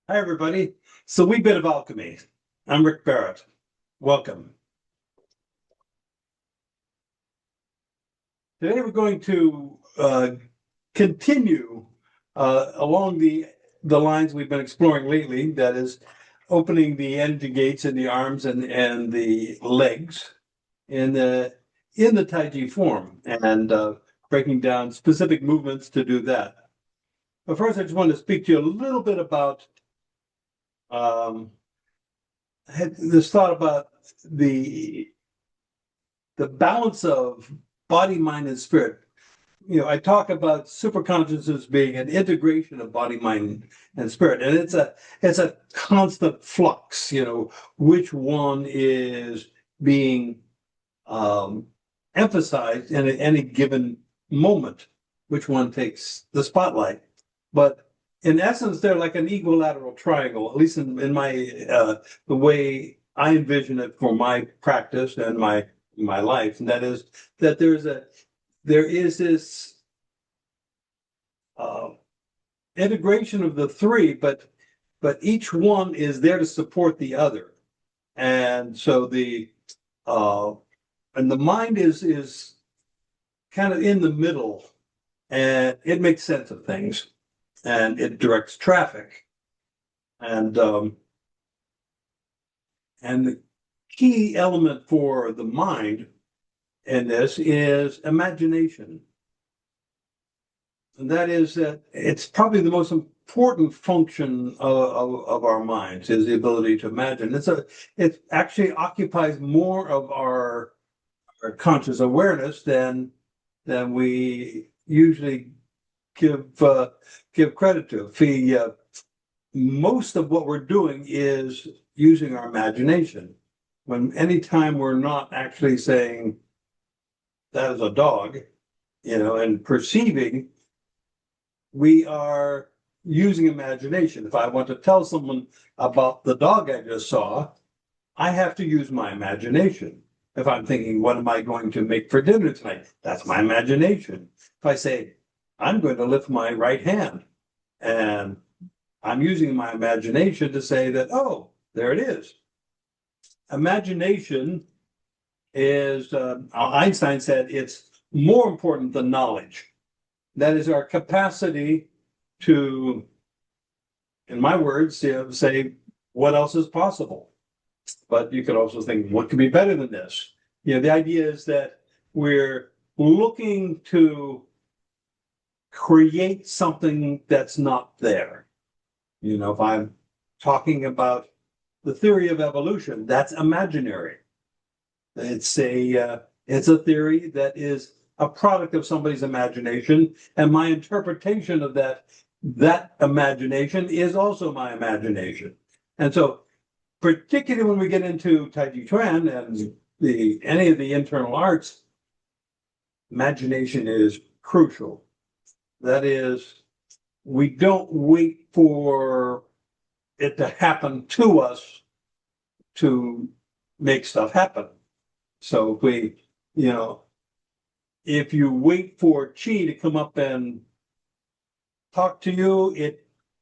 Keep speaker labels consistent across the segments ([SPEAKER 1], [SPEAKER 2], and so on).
[SPEAKER 1] Hi, everybody. So, wee bit of alchemy. I'm Rick Barrett. Welcome. Today, we're going to continue along the lines we've been exploring lately. That is, opening the energy gates in the arms and the legs in the Taiji form, and breaking down specific movements to do that. But first, I just want to speak to you a little bit about um, I had this thought about the the balance of body, mind, and spirit. I talk about superconsciousness being an integration of body, mind, and spirit, and it's a constant flux. Which one is being um, emphasized in any given moment, which one takes the spotlight. But in essence, they're like an equilateral triangle, at least in my the way I envision it for my practice and my life, and that is that there is this uh, integration of the three, but each one is there to support the other, and so uh, the mind is kind of in the middle, and it makes sense of things, and it directs traffic, and and the key element for the mind in this is imagination. And that is that it's probably the most important function of our minds is the ability to imagine. It actually occupies more of our conscious awareness than we usually give credit to. Most of what we're doing is using our imagination. Anytime we're not actually saying that is a dog, and perceiving, we are using imagination. If I want to tell someone about the dog I just saw, I have to use my imagination. If I'm thinking, what am I going to make for dinner tonight? That's my imagination. If I say, I'm going to lift my right hand, and I'm using my imagination to say that, oh, there it is. Imagination is, Einstein said, it's more important than knowledge. That is our capacity to, in my words, say what else is possible. But you could also think, what could be better than this? The idea is that we're looking to create something that's not there. If I'm talking about the theory of evolution, that's imaginary. It's a theory that is a product of somebody's imagination, and my interpretation of that imagination is also my imagination. And so, particularly when we get into Taiji Chuan and any of the internal arts, imagination is crucial. That is, we don't wait for it to happen to us to make stuff happen. So if you wait for chi to come up and talk to you,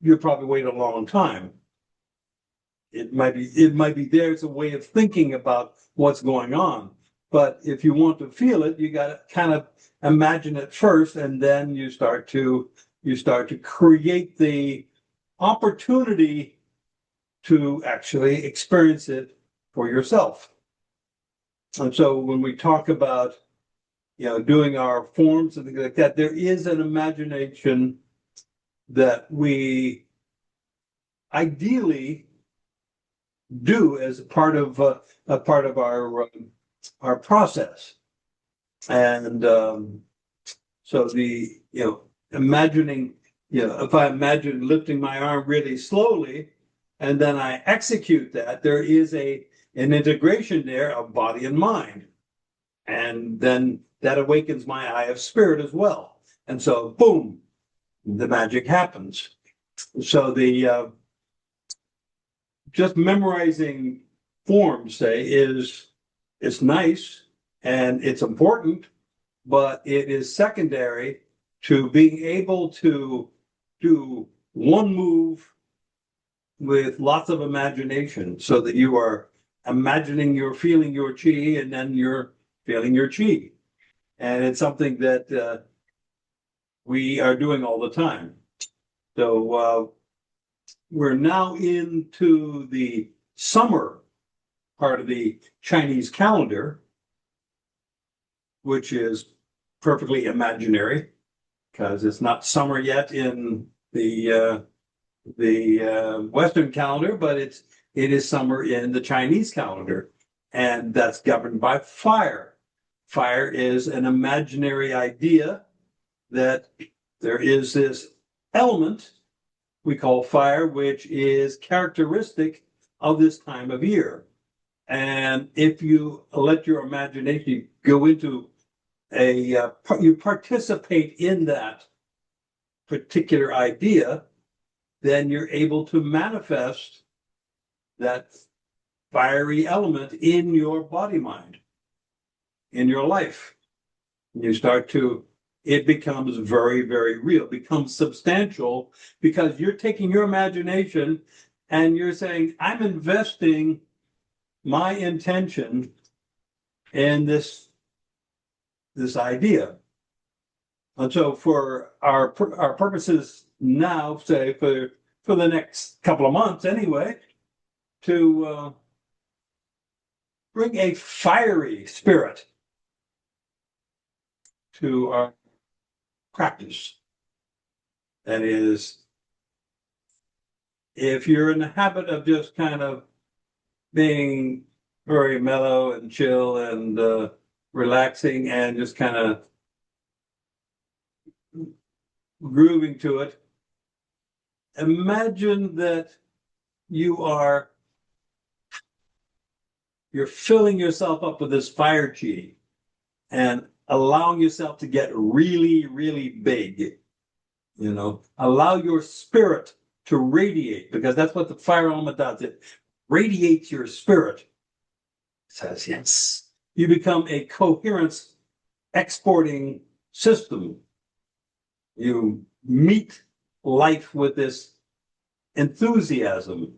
[SPEAKER 1] you'll probably wait a long time. It might be there as a way of thinking about what's going on. But if you want to feel it, you got to kind of imagine it first, and then you start to create the opportunity to actually experience it for yourself. And so when we talk about doing our forms and things like that, there is an imagination that we ideally do as a part of our process. And so imagining, if I imagine lifting my arm really slowly, and then I execute that, there is an integration there of body and mind. And then that awakens my eye of spirit as well. And so, boom, the magic happens. So just memorizing forms, say, it's nice and it's important, but it is secondary to being able to do one move with lots of imagination so that you are imagining you're feeling your chi and then you're feeling your chi. And it's something that we are doing all the time. So we're now into the summer part of the Chinese calendar, which is perfectly imaginary because it's not summer yet in the Western calendar, but it is summer in the Chinese calendar, and that's governed by fire. Fire is an imaginary idea that there is this element we call fire, which is characteristic of this time of year. And if you let your imagination go into you participate in that particular idea, then you're able to manifest that fiery element in your body mind, in your life. It becomes very, very real, becomes substantial, because you're taking your imagination and you're saying, I'm investing my intention in this idea. And so for our purposes now, say for the next couple of months anyway, to bring a fiery spirit to our practice. That is, if you're in the habit of just kind of being very mellow and chill and relaxing and just kind of grooving to it, imagine that you're filling yourself up with this fire chi and allowing yourself to get really, really big. Allow your spirit to radiate, because that's what the fire element does. It radiates your spirit. It says, yes, you become a coherence exporting system. You meet life with this enthusiasm,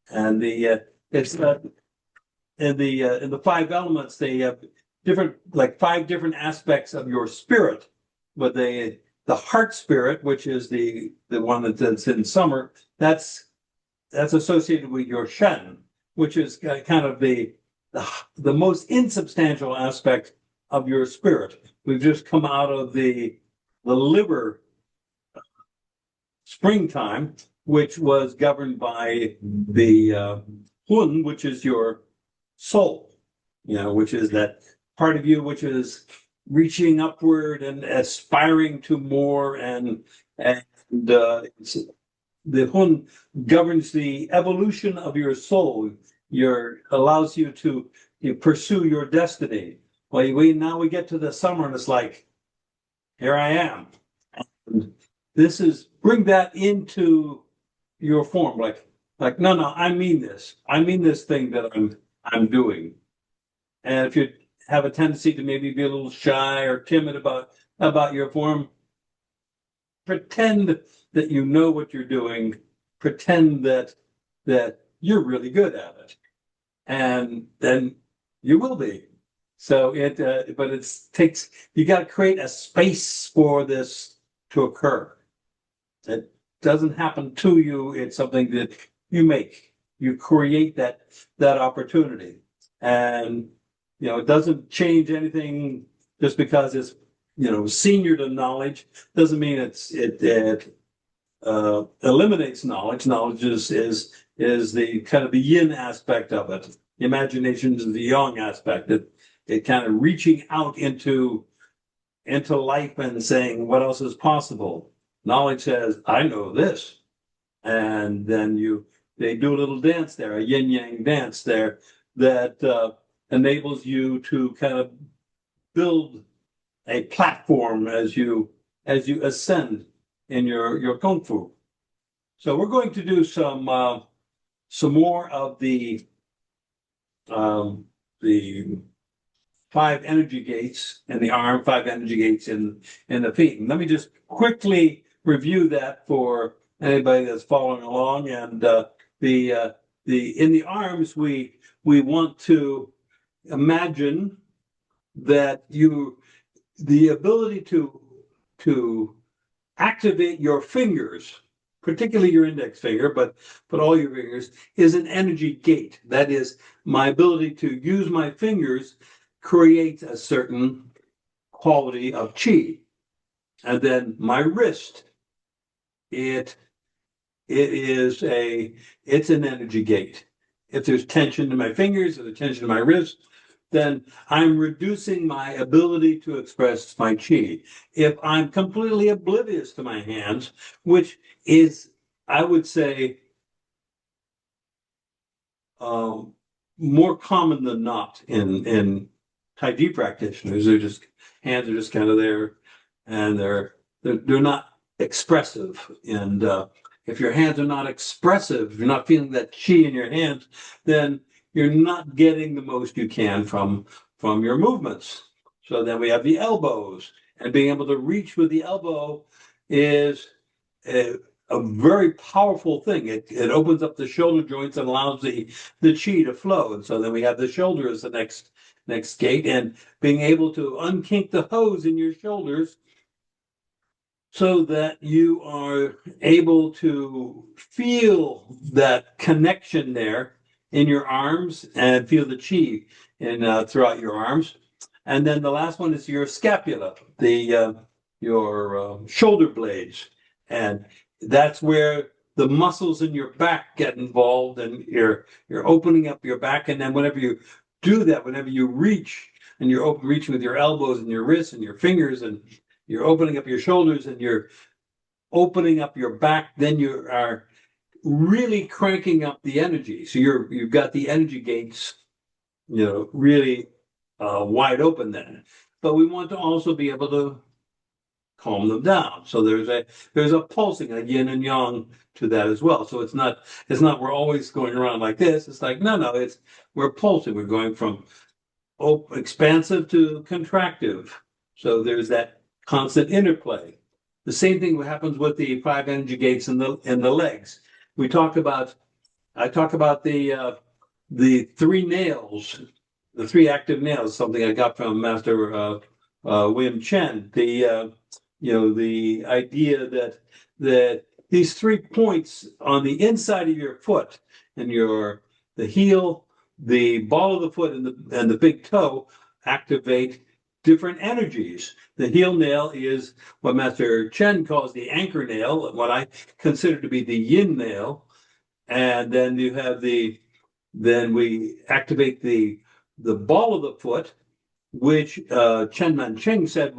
[SPEAKER 1] and it's in the five elements. They have five different aspects of your spirit, but the heart spirit, which is the one that's in summer, that's associated with your Shen, which is kind of the most insubstantial aspect of your spirit. We've just come out of the liver springtime, which was governed by the Hun, which is your soul, which is that part of you which is reaching upward and aspiring to more, and the Hun governs the evolution of your soul. Allows you to pursue your destiny. Well, now we get to the summer and it's like, here I am. And bring that into your form, like no, I mean this. I mean this thing that I'm doing. And if you have a tendency to maybe be a little shy or timid about your form, pretend that you know what you're doing. Pretend that you're really good at it, and then you will be. So you got to create a space for this to occur. It doesn't happen to you. It's something that you make. You create that opportunity, and it doesn't change anything just because it's senior to knowledge. Doesn't mean it eliminates knowledge. Knowledge is the kind of the yin aspect of it. The imagination is the yang aspect. It kind of reaching out into life and saying what else is possible. Knowledge says, I know this. And then they do a little dance there, a yin yang dance there that enables you to kind of build a platform as you ascend in your kung fu. So we're going to do some more of the 5 energy gates in the arm, 5 energy gates in the feet. And let me just quickly review that for anybody that's following along. And the in the arms, we want to imagine that the ability to activate your fingers, particularly your index finger, but all your fingers, is an energy gate. That is, my ability to use my fingers creates a certain quality of chi. And then my wrist, it it is it's an energy gate. If there's tension in my fingers or the tension in my wrist, then I'm reducing my ability to express my chi. If I'm completely oblivious to my hands, which is, I would say, um, more common than not in Taiji practitioners, they're just hands are just kind of there, and they're not expressive. And if your hands are not expressive, if you're not feeling that chi in your hands, then you're not getting the most you can from your movements. So then we have the elbows, and being able to reach with the elbow is a, a very powerful thing. It opens up the shoulder joints and allows the chi to flow. And so then we have the shoulder as the next gate, and being able to unkink the hose in your shoulders so that you are able to feel that connection there in your arms and feel the chi throughout your arms. And then the last one is your scapula, the your shoulder blades, and that's where the muscles in your back get involved, and you're opening up your back. And then whenever you do that, whenever you reach, and you're reaching with your elbows and your wrists and your fingers, and you're opening up your shoulders and you're opening up your back, then you are really cranking up the energy. So you've got the energy gates, really wide open then. But we want to also be able to calm them down. So there's a pulsing, a yin and yang to that as well. So it's not we're always going around like this. It's like no, we're pulsing. We're going from expansive to contractive. So there's that constant interplay. The same thing happens with the five energy gates in the legs. I talk about the three nails, the three active nails, something I got from Master William Chen. The idea that these 3 points on the inside of your foot, and the heel, the ball of the foot, and the big toe activate different energies. The heel nail is what Master Chen calls the anchor nail, what I consider to be the yin nail. And then then we activate the ball of the foot, which Chen Mancheng said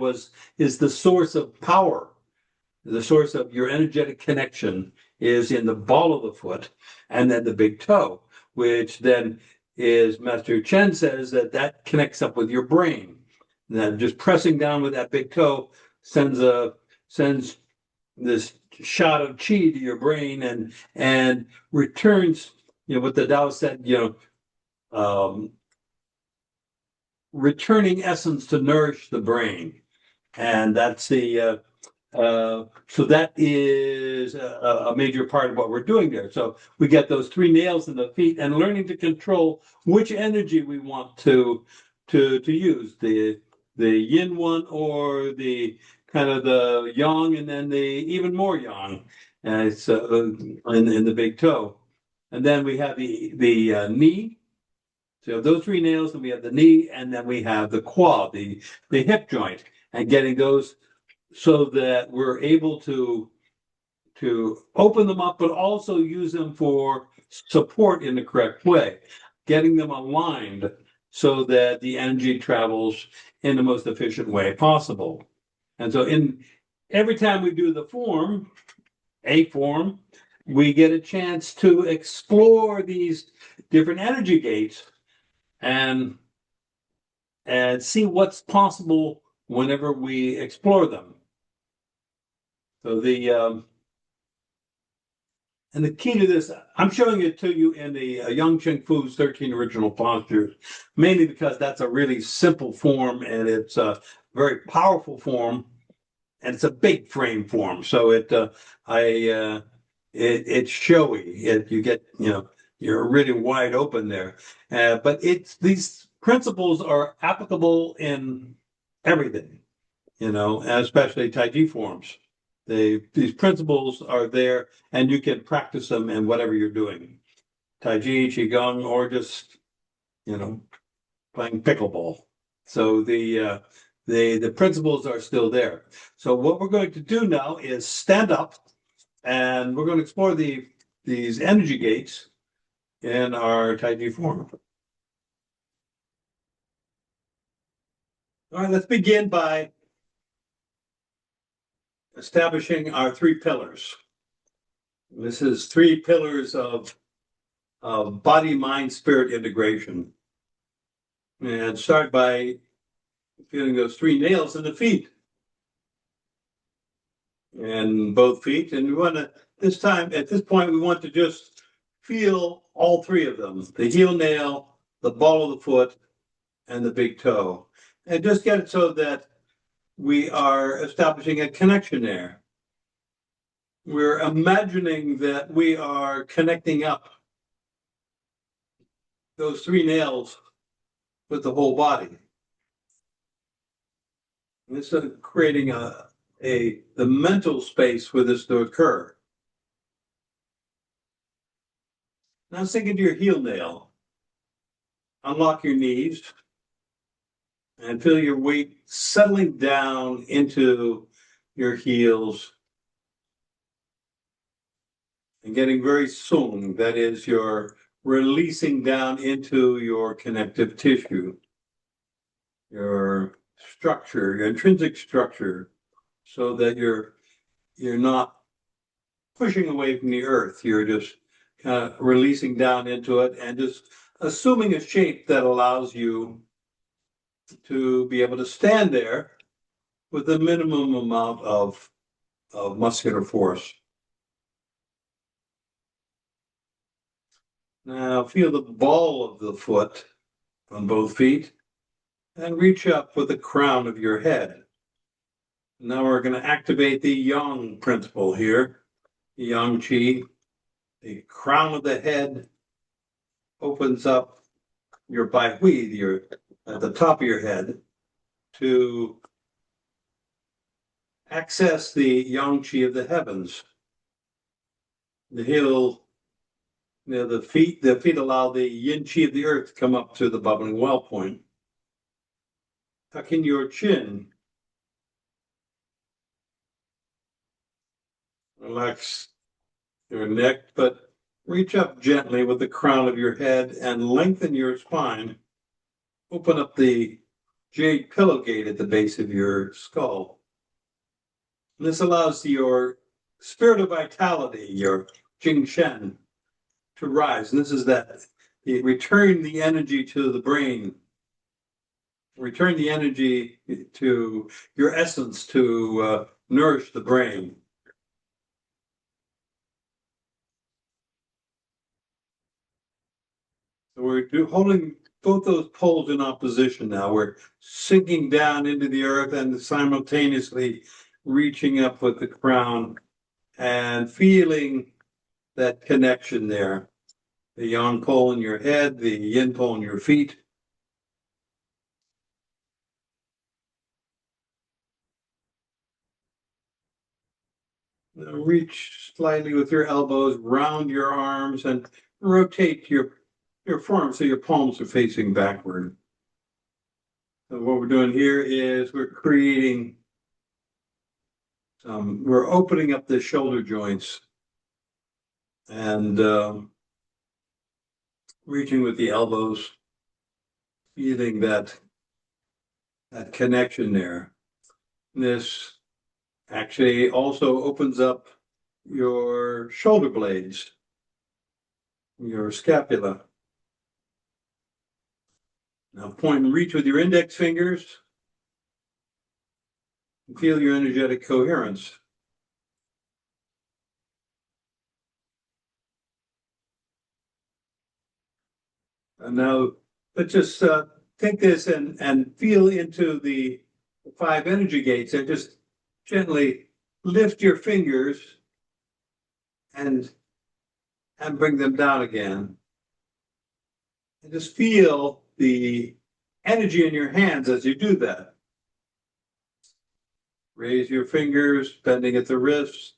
[SPEAKER 1] is the source of power. The source of your energetic connection is in the ball of the foot, and then the big toe, which then is, Master Chen says, that connects up with your brain. And that just pressing down with that big toe sends this shot of chi to your brain, and returns, what the Tao said, returning essence to nourish the brain. And that's so that is a major part of what we're doing there. So we get those 3 nails in the feet, and learning to control which energy we want to use, the yin one, or the kind of the yang, and then the even more yang, in the big toe. And then we have the knee. So those 3 nails, and we have the knee, and then we have the quad, the hip joint, and getting those so that we're able to open them up, but also use them for support in the correct way, getting them aligned so that the energy travels in the most efficient way possible. And so every time we do the form, we get a chance to explore these different energy gates and see what's possible whenever we explore them. So and the key to this, I'm showing it to you in the Yang Cheng Fu's 13 Original Postures, mainly because that's a really simple form, and it's a very powerful form, and it's a big frame form. So it's showy. You get, you're really wide open there. But these principles are applicable in everything, especially Taiji forms. These principles are there, and you can practice them in whatever you're doing. Taiji, Qigong, or just, you know, playing pickleball. So the principles are still there. So what we're going to do now is stand up, and we're going to explore these energy gates in our Taiji form. All right, let's begin by establishing our three pillars. This is three pillars of body, mind, spirit integration. And start by feeling those three nails in the feet. And both feet. And we want to, at this point, we want to just feel all three of them: the heel nail, the ball of the foot, and the big toe. And just get it so that we are establishing a connection there. We're imagining that we are connecting up those three nails with the whole body. And this is creating the mental space for this to occur. Now sink into your heel nail. Unlock your knees and feel your weight settling down into your heels and getting very sung. That is, you're releasing down into your connective tissue, your structure, your intrinsic structure, so that you're not pushing away from the earth. You're just kind of releasing down into it and just assuming a shape that allows you to be able to stand there with a minimum amount of muscular force. Now feel the ball of the foot on both feet and reach up with the crown of your head. Now we're going to activate the yang principle here, the yang chi. The crown of the head opens up your bai hui, at the top of your head, to access the yang chi of the heavens. The heel, the feet allow the yin chi of the earth to come up to the bubbling well point. Tuck in your chin. Relax your neck, but reach up gently with the crown of your head and lengthen your spine. Open up the jade pillow gate at the base of your skull. And this allows your spirit of vitality, your Jing Shen, to rise. And this is return the energy to the brain. Return the energy to your essence to nourish the brain. So we're holding both those poles in opposition now. We're sinking down into the earth and simultaneously reaching up with the crown and feeling that connection there. The yang pole in your head, the yin pole in your feet. Now reach slightly with your elbows, round your arms, and rotate your forearms so your palms are facing backward. So what we're doing here is we're opening up the shoulder joints and reaching with the elbows, feeling that connection there. This actually also opens up your shoulder blades, your scapula. Now point and reach with your index fingers and feel your energetic coherence. And now let's just take this and feel into the 5 energy gates and just gently lift your fingers and bring them down again. And just feel the energy in your hands as you do that. Raise your fingers, bending at the wrists,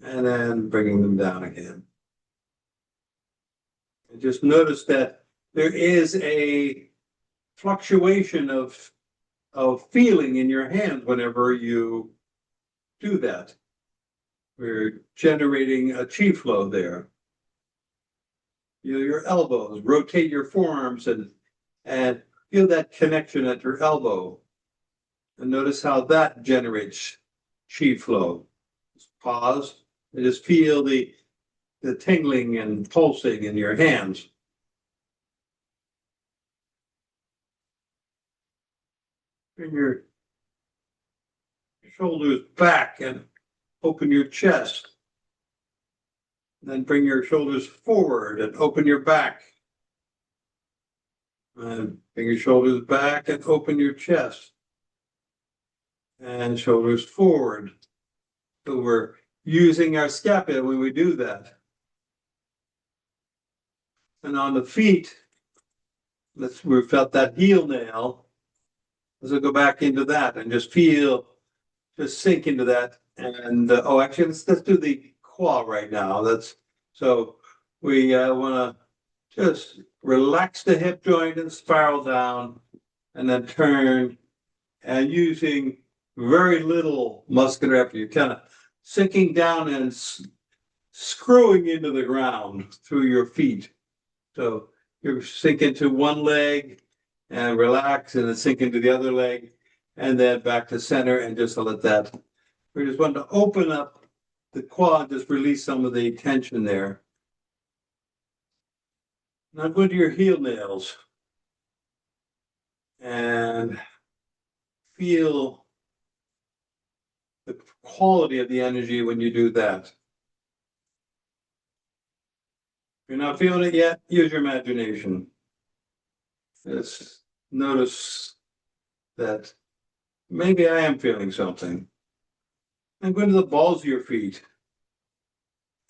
[SPEAKER 1] and then bringing them down again. And just notice that there is a fluctuation of feeling in your hand whenever you do that. We're generating a chi flow there. Your elbows, rotate your forearms and feel that connection at your elbow. And notice how that generates chi flow. Just pause and just feel the tingling and pulsing in your hands. Bring your shoulders back and open your chest. And then bring your shoulders forward and open your back. And bring your shoulders back and open your chest. And shoulders forward. So we're using our scapula when we do that. And on the feet, we felt that heel nail. Let's go back into that and just sink into that. And actually, let's do the quad right now. So we want to just relax the hip joint and spiral down, and then turn, and using very little muscular effort. You're kind of sinking down and screwing into the ground through your feet. So you sink into one leg and relax, and then sink into the other leg, and then back to center, and just let that. We just want to open up the quad, just release some of the tension there. Now go to your heel nails and feel the quality of the energy when you do that. If you're not feeling it yet, use your imagination. Just notice that maybe I am feeling something. And go into the balls of your feet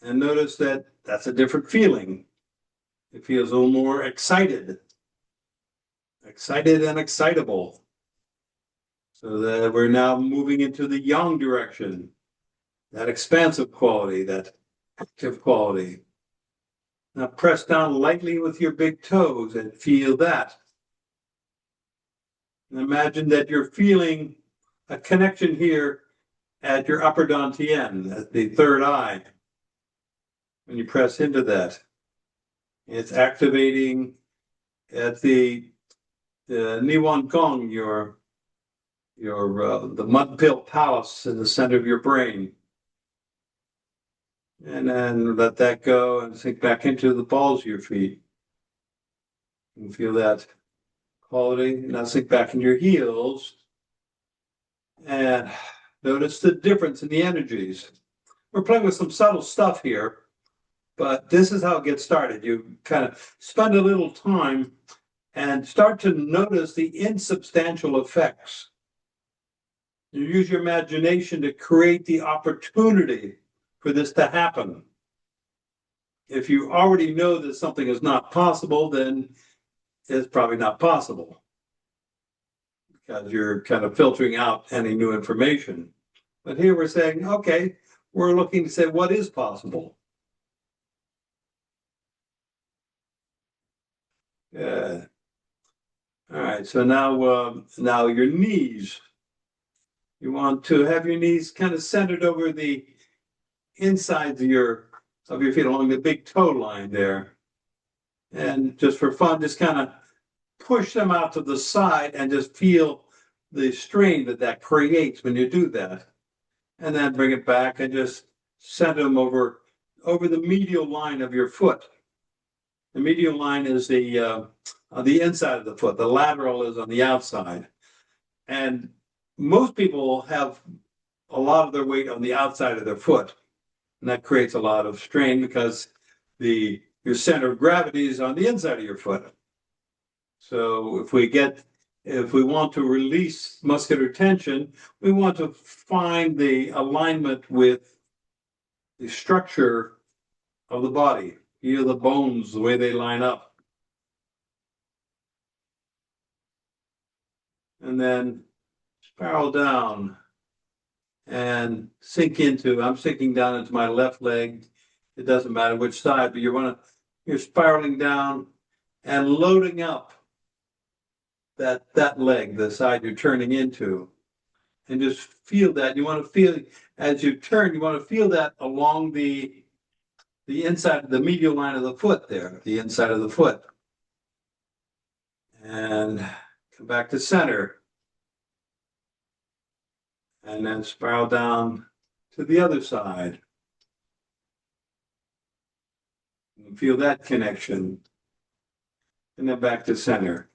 [SPEAKER 1] and notice that that's a different feeling. It feels a little more excited and excitable. So that we're now moving into the yang direction, that expansive quality, that active quality. Now press down lightly with your big toes and feel that. And imagine that you're feeling a connection here at your upper dantian, at the third eye. When you press into that, it's activating at the Niwan Gong, the mud pill palace in the center of your brain. And then let that go and sink back into the balls of your feet. And feel that quality. Now sink back into your heels. And notice the difference in the energies. We're playing with some subtle stuff here, but this is how it gets started. You kind of spend a little time and start to notice the insubstantial effects. You use your imagination to create the opportunity for this to happen. If you already know that something is not possible, then it's probably not possible, because you're kind of filtering out any new information. But here we're saying, okay, we're looking to say what is possible. Yeah. All right, so now your knees. You want to have your knees kind of centered over the insides of your feet, along the big toe line there. And just for fun, just kind of push them out to the side and just feel the strain that creates when you do that. And then bring it back and just center them over the medial line of your foot. The medial line is the inside of the foot. The lateral is on the outside. And most people have a lot of their weight on the outside of their foot. And that creates a lot of strain because your center of gravity is on the inside of your foot. So if we want to release muscular tension, we want to find the alignment with the structure of the body. Feel the bones, the way they line up. And then spiral down and sink into, I'm sinking down into my left leg. It doesn't matter which side, but you're spiraling down and loading up that leg, the side you're turning into. And just feel that. You want to feel, as you turn, you want to feel that along the inside, the medial line of the foot there, the inside of the foot. And come back to center. And then spiral down to the other side. And feel that connection. And then back to center.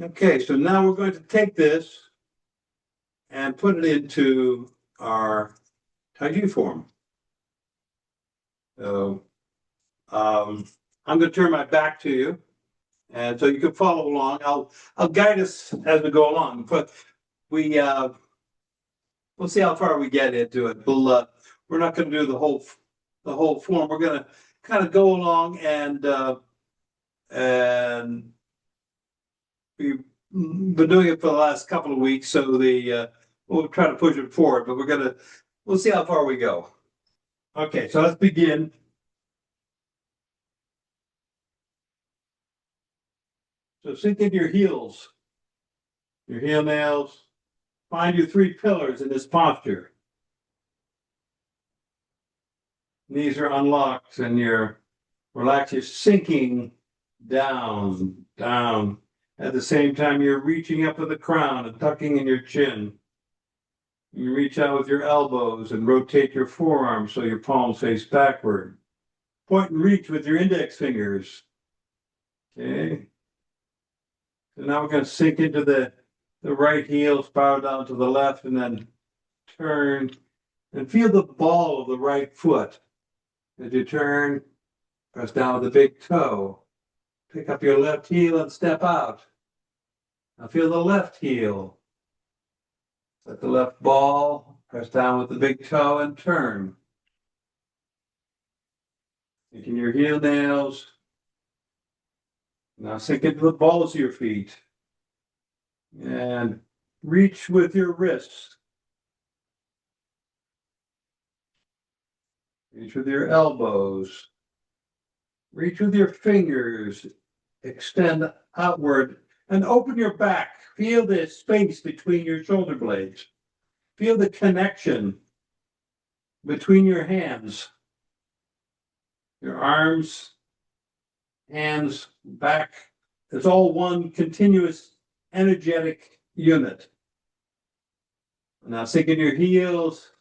[SPEAKER 1] Okay, so now we're going to take this and put it into our Taiji form. So I'm going to turn my back to you, and so you can follow along. I'll guide us as we go along, but we'll see how far we get into it. We're not going to do the whole form. We're going to kind of go along and we've been doing it for the last couple of weeks, so we'll try to push it forward, but we'll see how far we go. Okay, so let's begin. So sink into your heels, your heel nails. Find your 3 pillars in this posture. Knees are unlocked and you're relaxed. You're sinking down, down. At the same time, you're reaching up to the crown and tucking in your chin. You reach out with your elbows and rotate your forearms so your palms face backward. Point and reach with your index fingers. Okay. So now we're going to sink into the right heel, spiral down to the left, and then turn and feel the ball of the right foot. As you turn, press down with the big toe. Pick up your left heel and step out. Now feel the left heel. Set the left ball, press down with the big toe and turn. Sink in your heel nails. Now sink into the balls of your feet. And reach with your wrists. Reach with your elbows. Reach with your fingers. Extend outward and open your back. Feel the space between your shoulder blades. Feel the connection between your hands. Your arms, hands, back. It's all one continuous energetic unit. Now sink in your heels.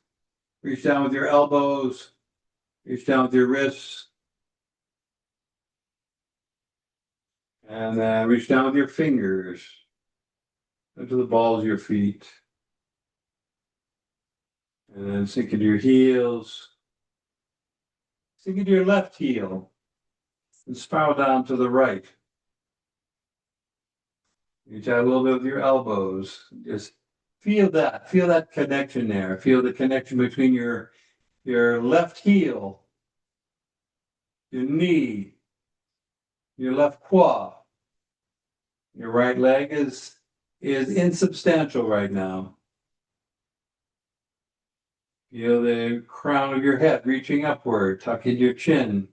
[SPEAKER 1] Reach down with your elbows. Reach down with your wrists. And then reach down with your fingers into the balls of your feet. And then sink into your heels. Sink into your left heel. And spiral down to the right. Reach out a little bit with your elbows. Just feel that connection there. Feel the connection between your left heel, your knee, your left quad. Your right leg is insubstantial right now. Feel the crown of your head reaching upward, tuck in your chin.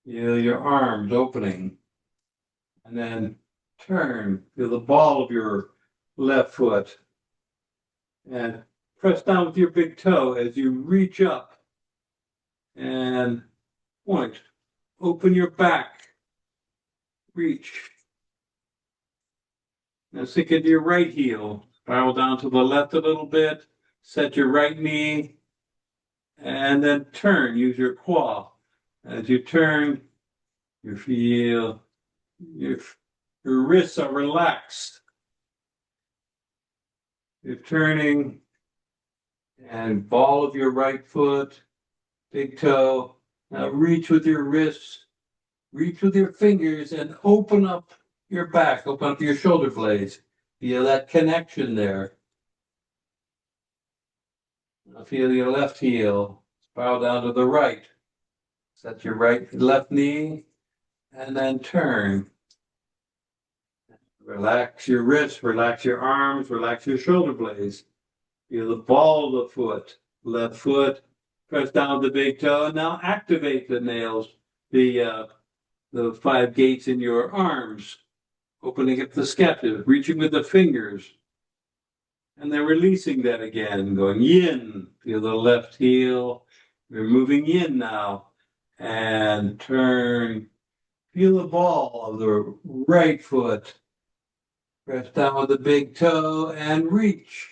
[SPEAKER 1] Feel your arms opening. And then turn. Feel the ball of your left foot. And press down with your big toe as you reach up. And point. Open your back. Reach. Now sink into your right heel. Spiral down to the left a little bit. Set your right knee. And then turn. Use your quad. As you turn, you feel your wrists are relaxed. You're turning. And ball of your right foot. Big toe. Now reach with your wrists. Reach with your fingers and open up your back, open up your shoulder blades. Feel that connection there. Now feel your left heel spiral down to the right. Set your left knee and then turn. Relax your wrists, relax your arms, relax your shoulder blades. Feel the ball of the foot, left foot, press down with the big toe, and now activate the nails, the 5 gates in your arms, opening up the skepta, reaching with the fingers, and then releasing that again, going yin. Feel the left heel. We're moving yin now, and turn. Feel the ball of the right foot. Press down with the big toe and reach.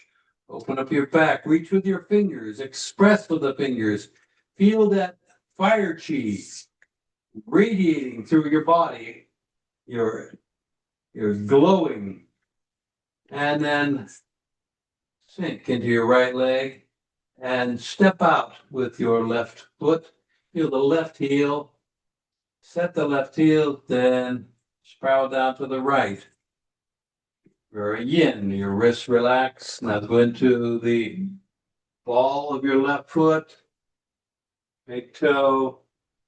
[SPEAKER 1] Open up your back. Reach with your fingers. Express with the fingers. Feel that fire chi radiating through your body. You're glowing. And then sink into your right leg and step out with your left foot. Feel the left heel. Set the left heel, then spiral down to the right. Very yin. Your wrists relax. Now go into the ball of your left foot. Big toe,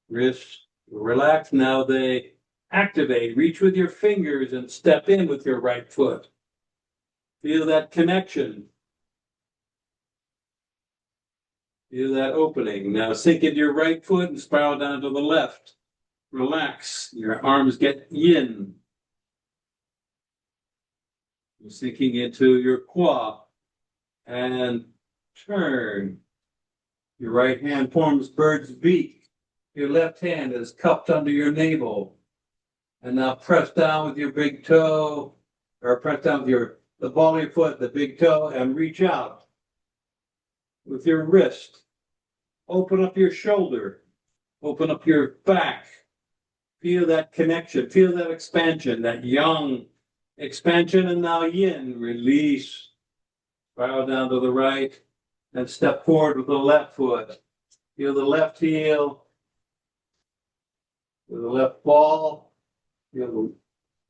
[SPEAKER 1] wrist, relax. Now they activate. Reach with your fingers and step in with your right foot. Feel that connection. Feel that opening. Now sink into your right foot and spiral down to the left. Relax. Your arms get yin. You're sinking into your quad and turn. Your right hand forms bird's beak. Your left hand is cupped under your navel. And now press down with your big toe, or press down with the ball of your foot, the big toe, and reach out with your wrist. Open up your shoulder. Open up your back. Feel that connection. Feel that expansion, that yang expansion, and now yin. Release. Spiral down to the right and step forward with the left foot. Feel the left heel. Feel the left ball. Feel the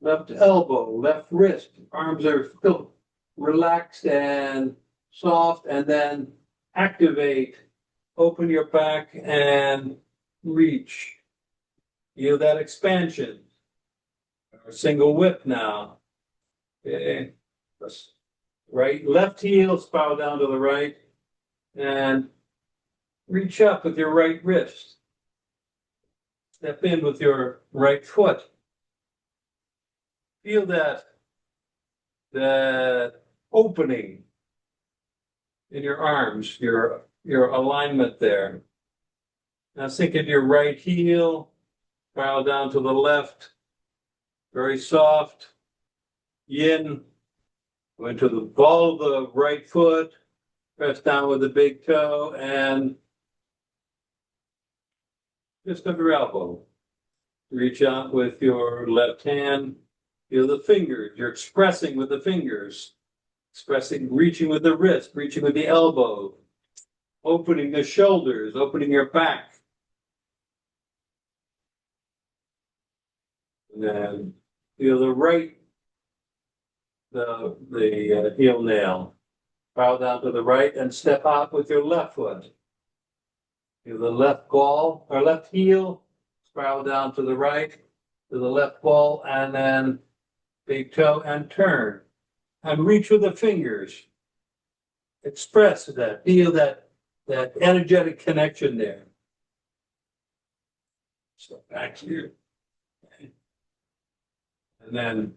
[SPEAKER 1] left elbow, left wrist. Arms are still relaxed and soft, and then activate. Open your back and reach. Feel that expansion. A single whip now. Okay. Right, left heel, spiral down to the right, and reach up with your right wrist. Step in with your right foot. Feel that opening in your arms, your alignment there. Now sink into your right heel, spiral down to the left, very soft, yin. Go into the ball of the right foot, press down with the big toe, and just up your elbow. Reach out with your left hand. Feel the fingers. You're expressing with the fingers. Expressing, reaching with the wrist, reaching with the elbow. Opening the shoulders, opening your back. And then feel the right the heel nail. Bow down to the right and step out with your left foot. Feel the left ball or left heel, spiral down to the right, to the left ball, and then big toe and turn. And reach with the fingers. Express that, feel that energetic connection there. So back here. And then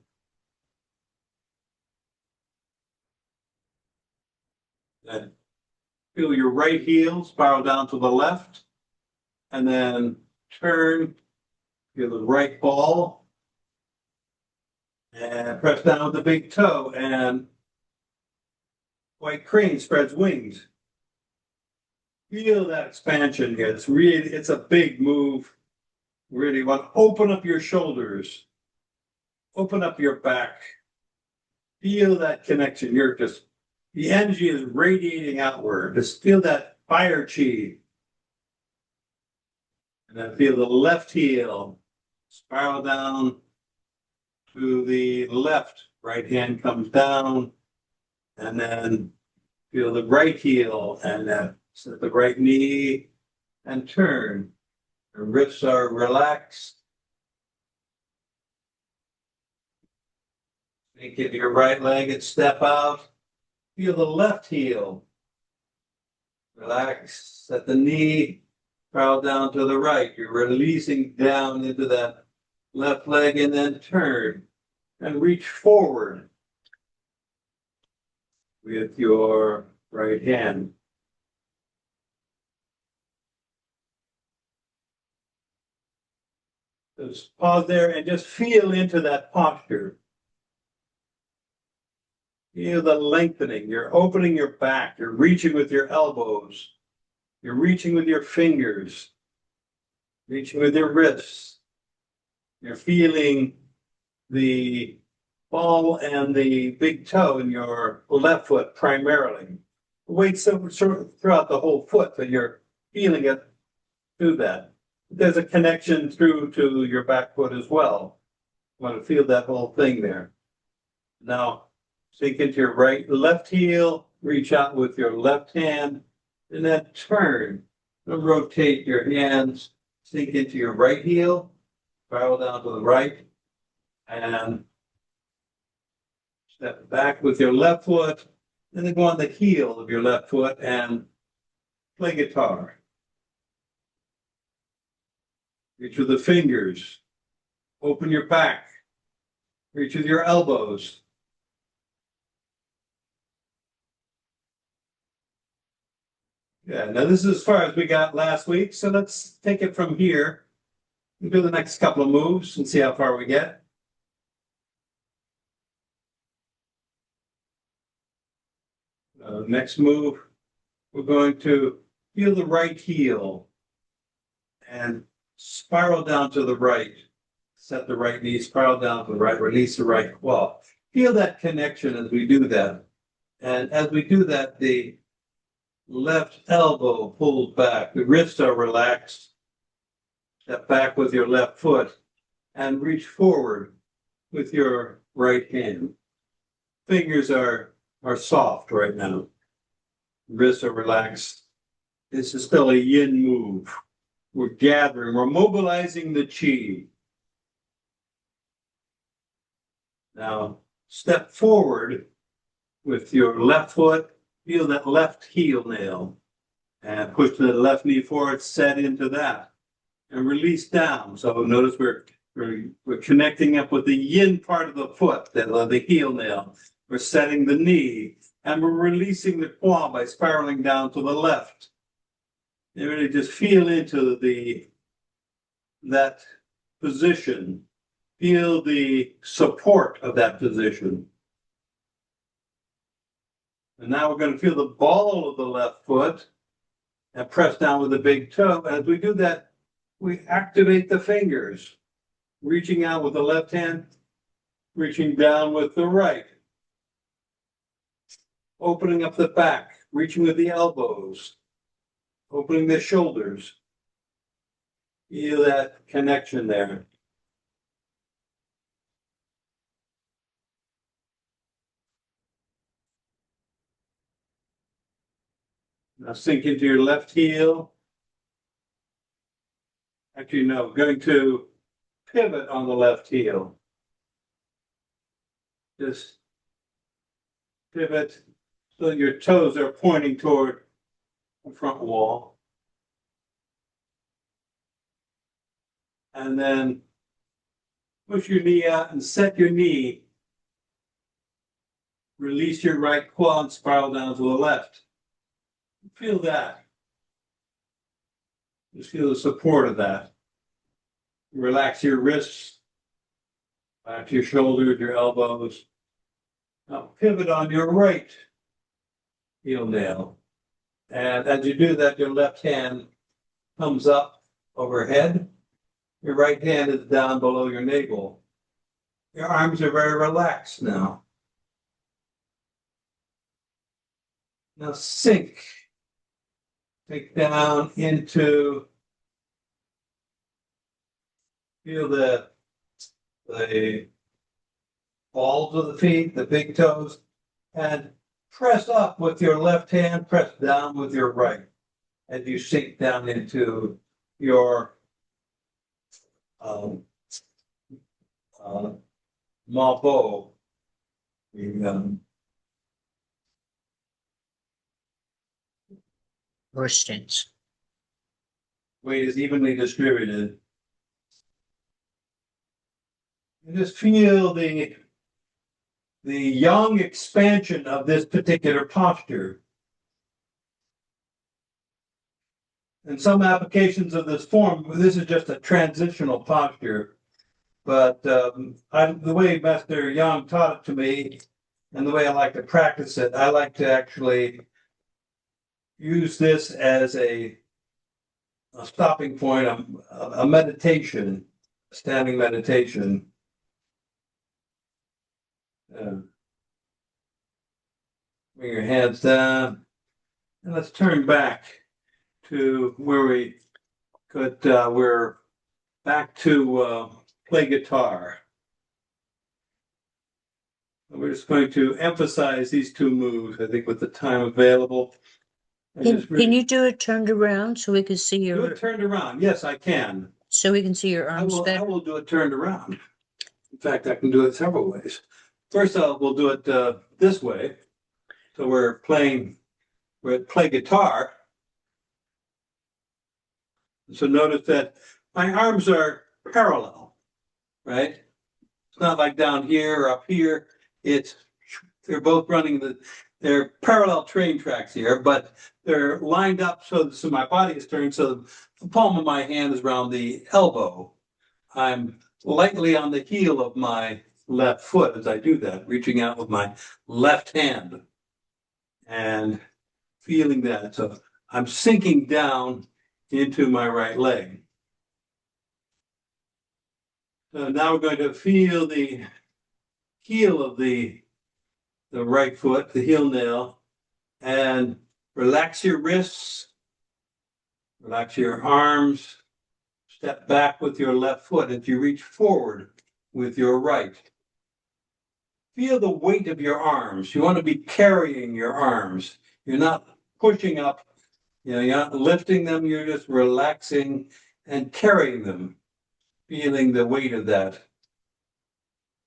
[SPEAKER 1] feel your right heel spiral down to the left, and then turn, feel the right ball, and press down with the big toe, and white crane spreads wings. Feel that expansion here. It's a big move. Really want to open up your shoulders, open up your back. Feel that connection. The energy is radiating outward. Just feel that fire chi. And then feel the left heel spiral down to the left. Right hand comes down. And then Feel the right heel and set the right knee and turn. The wrists are relaxed. Think of your right leg and step out. Feel the left heel. Relax. Set the knee. Spiral down to the right. You're releasing down into that left leg and then turn and reach forward with your right hand. Just pause there and just feel into that posture. Feel the lengthening. You're opening your back. You're reaching with your elbows. You're reaching with your fingers. Reaching with your wrists. You're feeling the ball and the big toe in your left foot primarily. Weight sort of throughout the whole foot, but you're feeling it through that. There's a connection through to your back foot as well. You want to feel that whole thing there. Now, sink into your left heel, reach out with your left hand, and then turn and rotate your hands. Sink into your right heel, spiral down to the right, and step back with your left foot, and then go on the heel of your left foot and play guitar. Reach with the fingers. Open your back. Reach with your elbows. Yeah, now this is as far as we got last week, so let's take it from here and do the next couple of moves and see how far we get. Next move, we're going to feel the right heel and spiral down to the right. Set the right knee, spiral down to the right, release the right claw. Feel that connection as we do that. And as we do that, the left elbow pulls back, the wrists are relaxed. Step back with your left foot and reach forward with your right hand. Fingers are soft right now. Wrists are relaxed. This is still a yin move. We're gathering, we're mobilizing the chi. Now, step forward with your left foot. Feel that left heel nail and push the left knee forward, set into that and release down. So notice we're connecting up with the yin part of the foot, the heel nail. We're setting the knee and we're releasing the claw by spiraling down to the left. And really just feel into that position. Feel the support of that position. And now we're going to feel the ball of the left foot and press down with the big toe. As we do that, we activate the fingers, reaching out with the left hand, reaching down with the right. Opening up the back, reaching with the elbows, opening the shoulders. Feel that connection there. Now sink into your left heel. Actually, no, going to pivot on the left heel. Just pivot so your toes are pointing toward the front wall. And then push your knee out and set your knee. Release your right claw and spiral down to the left. Feel that. Just feel the support of that. Relax your wrists, back to your shoulders, your elbows. Now pivot on your right heel nail. And as you do that, your left hand comes up overhead. Your right hand is down below your navel. Your arms are very relaxed now. Now sink. Take down into, feel the balls of the feet, the big toes, and press up with your left hand, press down with your right as you sink down into your um, uh, mabo. The
[SPEAKER 2] Distance.
[SPEAKER 1] weight is evenly distributed. And just feel the yang expansion of this particular posture. In some applications of this form, this is just a transitional posture. But the way Master Yang taught it to me, and the way I like to practice it, I like to actually use this as a stopping point, a meditation, standing meditation. Bring your hands down, and let's turn back to where we could. We're back to play guitar. We're just going to emphasize these two moves, I think, with the time available.
[SPEAKER 2] Can you do it turned around so we can see
[SPEAKER 1] do
[SPEAKER 2] your,
[SPEAKER 1] it turned around? Yes, I can.
[SPEAKER 2] so we can see your
[SPEAKER 1] I
[SPEAKER 2] arms
[SPEAKER 1] will
[SPEAKER 2] better?
[SPEAKER 1] do it turned around. In fact, I can do it several ways. First, we'll do it this way. So we're play guitar. So notice that my arms are parallel, right? It's not like down here or up here. They're both running they're parallel train tracks here, but they're lined up so my body is turned so the palm of my hand is around the elbow. I'm lightly on the heel of my left foot as I do that, reaching out with my left hand and feeling that. So I'm sinking down into my right leg. So now we're going to feel the heel of the right foot, the heel nail, and relax your wrists, relax your arms, step back with your left foot as you reach forward with your right. Feel the weight of your arms. You want to be carrying your arms. You're not pushing up, you're not lifting them, you're just relaxing and carrying them, feeling the weight of that.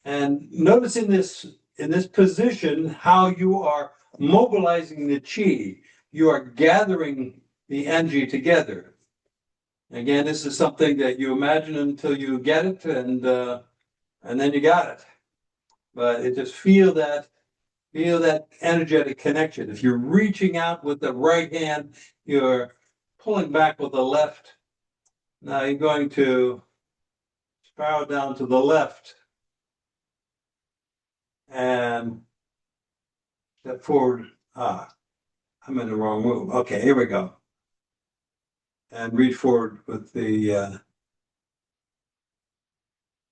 [SPEAKER 1] And notice in this position how you are mobilizing the chi. You are gathering the energy together. Again, this is something that you imagine until you get it, and then you got it. But just feel that energetic connection. If you're reaching out with the right hand, you're pulling back with the left. Now you're going to spiral down to the left and step forward. I'm in the wrong move. Okay, here we go. And reach forward with the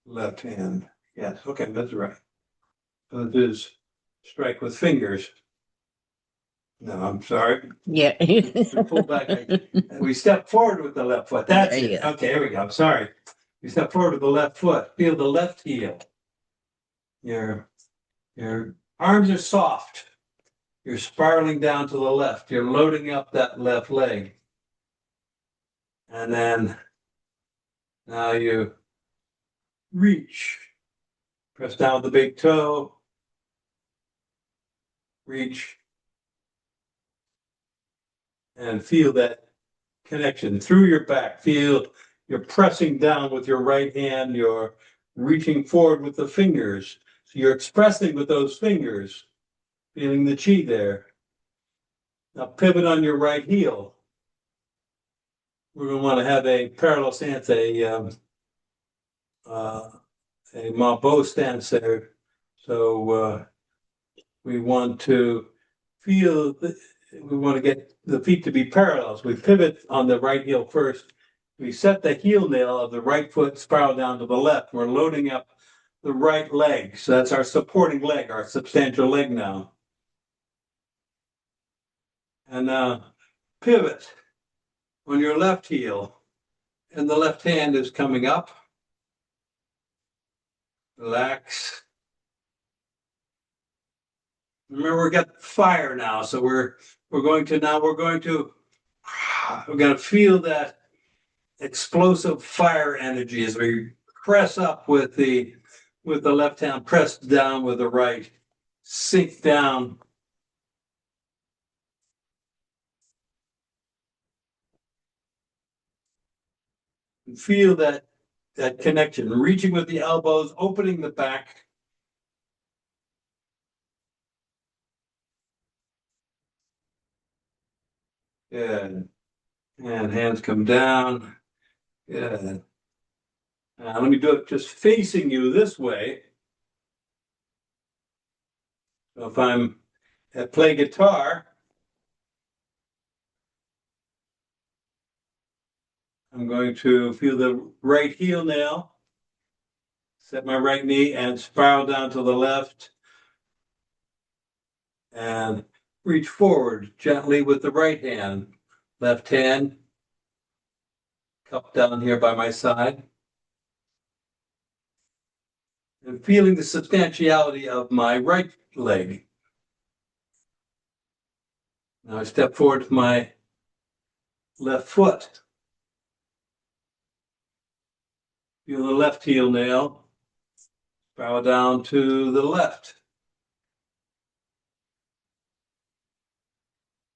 [SPEAKER 1] left hand. Yes, okay, that's right. So this is strike with fingers. No, I'm sorry.
[SPEAKER 2] Yeah.
[SPEAKER 1] We pull back. We step forward with the left foot. That's
[SPEAKER 2] There you
[SPEAKER 1] it.
[SPEAKER 2] go.
[SPEAKER 1] Okay, here we go. Sorry. We step forward with the left foot. Feel the left heel. Your arms are soft. You're spiraling down to the left. You're loading up that left leg. And then now you reach. Press down the big toe. Reach. And feel that connection through your back. Feel you're pressing down with your right hand. You're reaching forward with the fingers. So you're expressing with those fingers, feeling the chi there. Now pivot on your right heel. We're going to want to have a parallel stance, a Mabo stance there. So we want to we want to get the feet to be parallel. So we pivot on the right heel first. We set the heel nail of the right foot spiral down to the left. We're loading up the right leg. So that's our supporting leg, our substantial leg now. And pivot on your left heel. And the left hand is coming up. Relax. Remember, we got fire now, so we're going to feel that explosive fire energy as we press up with the left hand, press down with the right, sink down. And feel that connection, reaching with the elbows, opening the back. Good. And hands come down. Good. Let me do it just facing you this way. So if I'm play guitar, I'm going to feel the right heel nail, set my right knee and spiral down to the left and reach forward gently with the right hand. Left hand cupped down here by my side. And feeling the substantiality of my right leg. Now I step forward to my left foot. Feel the left heel nail. Bow down to the left.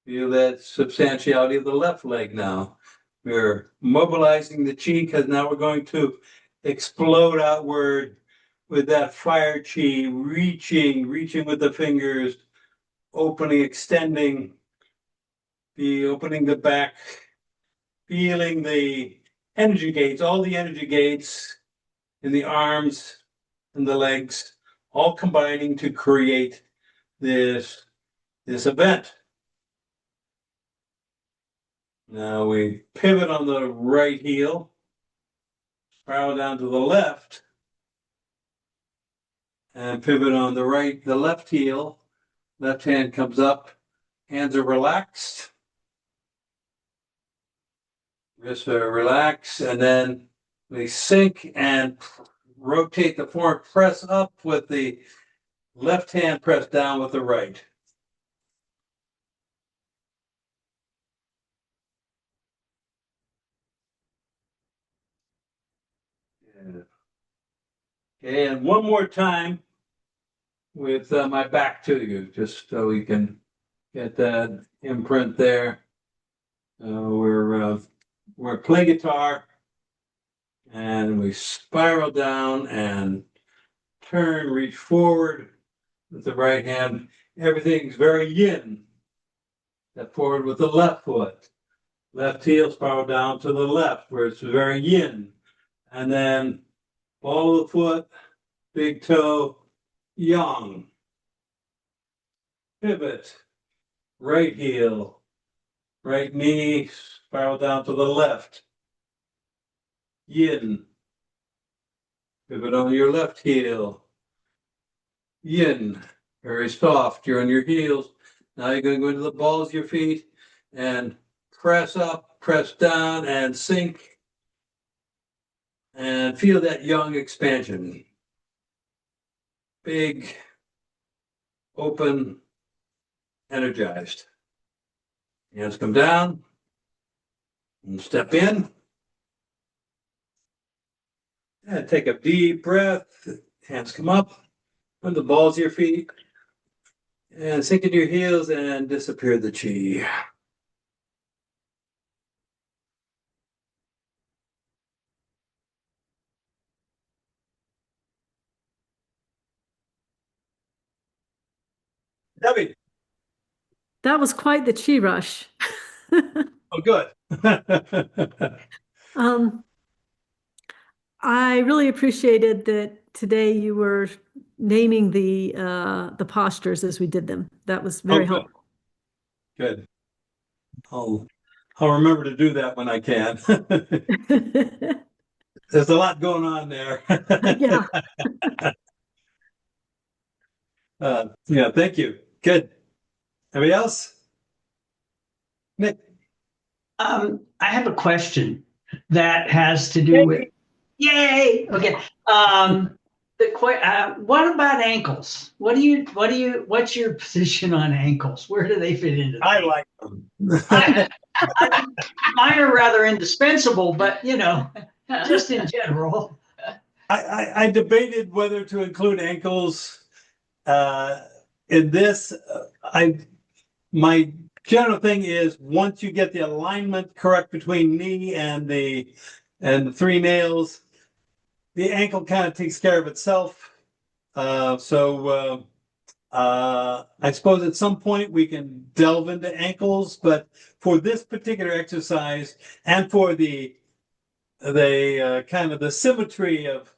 [SPEAKER 1] Feel that substantiality of the left leg now. We're mobilizing the chi because now we're going to explode outward with that fire chi, reaching with the fingers, opening, extending, opening the back, feeling the energy gates, all the energy gates in the arms and the legs, all combining to create this event. Now we pivot on the right heel, spiral down to the left, and pivot on the left heel. Left hand comes up, hands are relaxed, wrists are relaxed, and then we sink and rotate the form, press up with the left hand, press down with the right. Okay, and one more time with my back to you, just so we can get that imprint there. We're play guitar, and we spiral down and turn, reach forward with the right hand. Everything's very yin. Step forward with the left foot. Left heel, spiral down to the left, where it's very yin. And then ball of the foot, big toe, yang. Pivot, right heel, right knee, spiral down to the left. Yin. Pivot on your left heel. Yin. Very soft. You're on your heels. Now you're going to go into the balls of your feet and press up, press down, and sink. And feel that yang expansion. Big, open, energized. Hands come down and step in. And take a deep breath. Hands come up from the balls of your feet. And sink into your heels and disappear the chi. Debbie.
[SPEAKER 3] That was quite the chi rush.
[SPEAKER 1] Oh, good.
[SPEAKER 3] Um, I really appreciated that today you were naming the postures as we did them. That was very
[SPEAKER 1] good.
[SPEAKER 3] helpful.
[SPEAKER 1] Good. I'll remember to do that when I can. There's a lot going on there.
[SPEAKER 3] Yeah.
[SPEAKER 1] Yeah, thank you. Good. Anybody else? Nick.
[SPEAKER 4] I have a question that has to do with, yay! Okay. What about ankles? What's your position on ankles? Where do they fit into
[SPEAKER 1] I
[SPEAKER 4] that?
[SPEAKER 1] like them.
[SPEAKER 4] I, mine are rather indispensable, but just in general.
[SPEAKER 1] I debated whether to include ankles uh, in this. My general thing is once you get the alignment correct between knee and the three nails, the ankle kind of takes care of itself. I suppose at some point we can delve into ankles, but for this particular exercise and for the kind of the symmetry of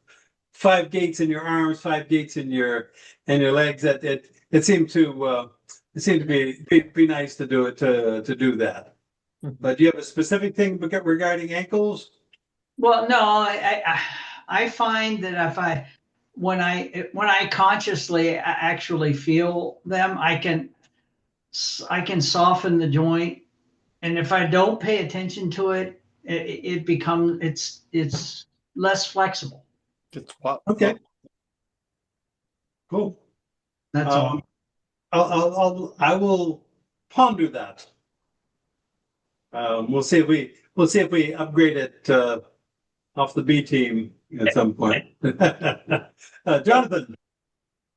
[SPEAKER 1] five gates in your arms, five gates in your legs, that it seemed to be nice to do it to do that. But do you have a specific thing regarding ankles?
[SPEAKER 4] Well, no, I find that when I consciously actually feel them, I can soften the joint, and if I don't pay attention to it, it becomes it's less flexible.
[SPEAKER 1] Okay, cool.
[SPEAKER 4] That's all.
[SPEAKER 1] I will ponder that. We'll see if we upgrade it off the B team at some point. Jonathan,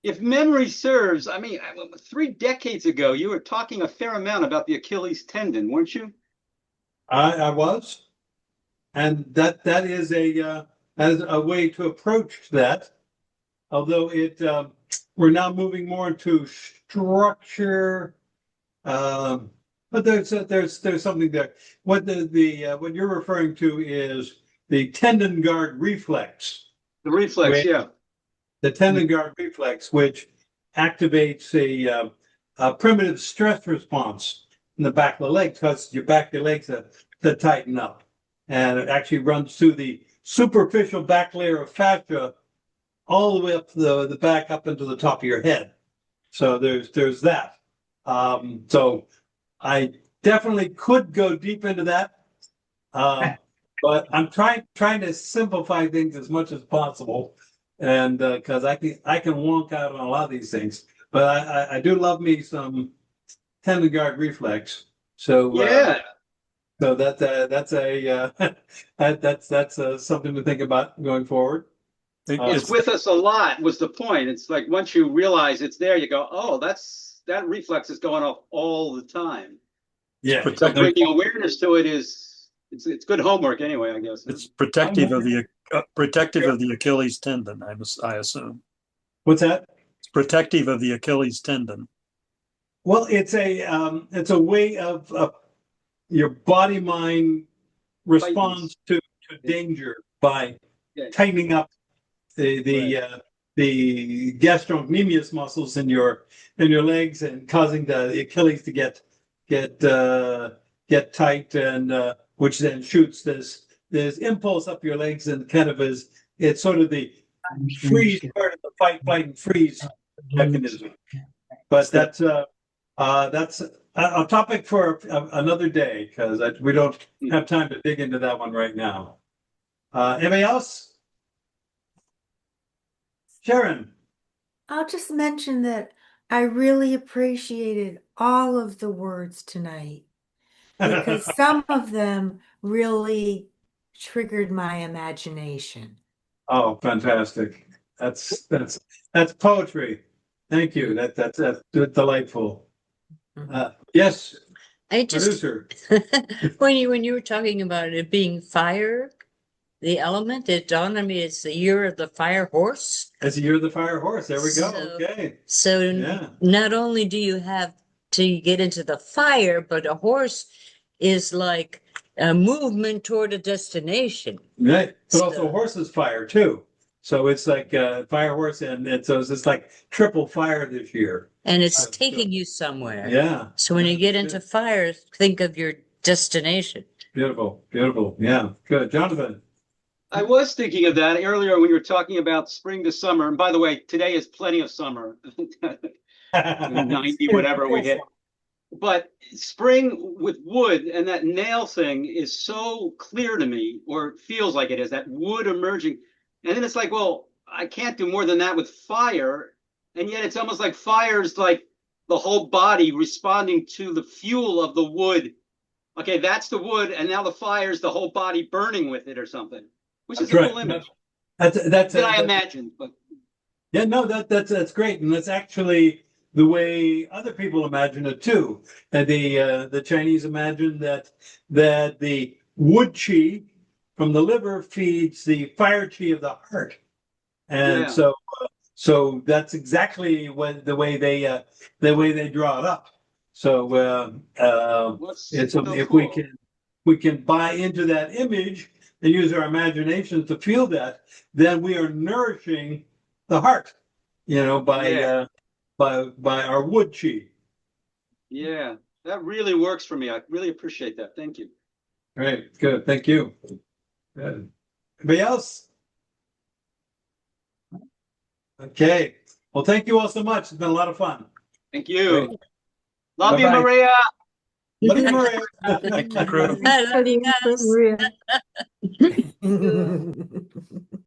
[SPEAKER 5] If memory serves, I mean, 3 decades ago, you were talking a fair amount about the Achilles tendon, weren't you?
[SPEAKER 1] I was, and that is a way to approach that. Although we're now moving more into structure. But there's something there. What what you're referring to is the tendon guard reflex.
[SPEAKER 5] The reflex, yeah.
[SPEAKER 1] The tendon guard reflex, which activates a primitive stress response in the back of the leg, because your back of your legs that tighten up, and it actually runs through the superficial back layer of fascia all the way up to the back up into the top of your head. So there's that. So I definitely could go deep into that, but I'm trying to simplify things as much as possible, and because I can wonk out on a lot of these things. But I do love me some tendon guard reflex. So
[SPEAKER 5] Yeah.
[SPEAKER 1] so that's something to think about going forward.
[SPEAKER 5] It's with us a lot was the point. It's like once you realize it's there, you go, oh, that reflex is going off all the time.
[SPEAKER 1] Yeah,
[SPEAKER 5] So bringing awareness to it it's good homework anyway, I guess.
[SPEAKER 6] It's protective of the Achilles tendon, I assume.
[SPEAKER 1] What's that?
[SPEAKER 6] It's protective of the Achilles tendon.
[SPEAKER 1] Well, it's a way of your body mind responds to danger by tightening up the gastrocnemius muscles in your legs and causing the Achilles to get tight, and which then shoots this impulse up your legs, and kind of it's sort of the freeze part of the fight, flight, and freeze mechanism. But that's a topic for another day, because we don't have time to dig into that one right now. Anybody else? Sharon.
[SPEAKER 7] I'll just mention that I really appreciated all of the words tonight because some of them really triggered my imagination.
[SPEAKER 1] Oh, fantastic! That's poetry. Thank you. That's delightful. Yes,
[SPEAKER 2] I just
[SPEAKER 1] producer.
[SPEAKER 2] when you were talking about it being fire, the element, it dawned on me it's the year of the fire horse.
[SPEAKER 1] It's the year of the fire horse. There we go.
[SPEAKER 2] So-
[SPEAKER 1] Okay.
[SPEAKER 2] So
[SPEAKER 1] Yeah.
[SPEAKER 2] not only do you have to get into the fire, but a horse is like a movement toward a destination.
[SPEAKER 1] Right. But also
[SPEAKER 2] So-
[SPEAKER 1] horses fire too. So it's like fire horse, and so it's like triple fire this year.
[SPEAKER 2] And it's
[SPEAKER 1] So-
[SPEAKER 2] taking you somewhere.
[SPEAKER 1] Yeah.
[SPEAKER 2] So when you get into fire, think of your destination.
[SPEAKER 1] Beautiful. Beautiful. Yeah. Good. Jonathan.
[SPEAKER 5] I was thinking of that earlier when you were talking about spring to summer. And by the way, today is plenty of summer. 90 whatever we hit. But spring with wood and that nail thing is so clear to me, or it feels like it is, that wood emerging. And then it's like, well, I can't do more than that with fire. And yet it's almost like fire is like the whole body responding to the fuel of the wood. Okay, that's the wood, and now the fire is the whole body burning with it or something, which is
[SPEAKER 1] That's
[SPEAKER 5] a cool
[SPEAKER 1] right.
[SPEAKER 5] image
[SPEAKER 1] That's
[SPEAKER 5] that I imagined. But
[SPEAKER 1] yeah, no, that's great, and that's actually the way other people imagine it too. And the Chinese imagine that the wood qi from the liver feeds the fire qi of the heart, and
[SPEAKER 5] yeah,
[SPEAKER 1] so that's exactly the way they draw it up. So
[SPEAKER 5] what's
[SPEAKER 1] it's
[SPEAKER 5] so
[SPEAKER 1] if
[SPEAKER 5] cool?
[SPEAKER 1] we can buy into that image and use our imagination to feel that, then we are nourishing the heart,
[SPEAKER 5] Yeah,
[SPEAKER 1] by our wood chi.
[SPEAKER 5] yeah, that really works for me. I really appreciate that. Thank you.
[SPEAKER 1] Right, good, thank you. Good. Anybody else? Okay. Well, thank you all so much. It's been a lot of fun.
[SPEAKER 5] Thank
[SPEAKER 1] Great.
[SPEAKER 5] you. Love you,
[SPEAKER 1] Bye-bye.
[SPEAKER 5] Maria.
[SPEAKER 1] Love you, Maria.
[SPEAKER 6] Thank you, Chris.
[SPEAKER 2] I love you
[SPEAKER 3] Maria.
[SPEAKER 2] guys.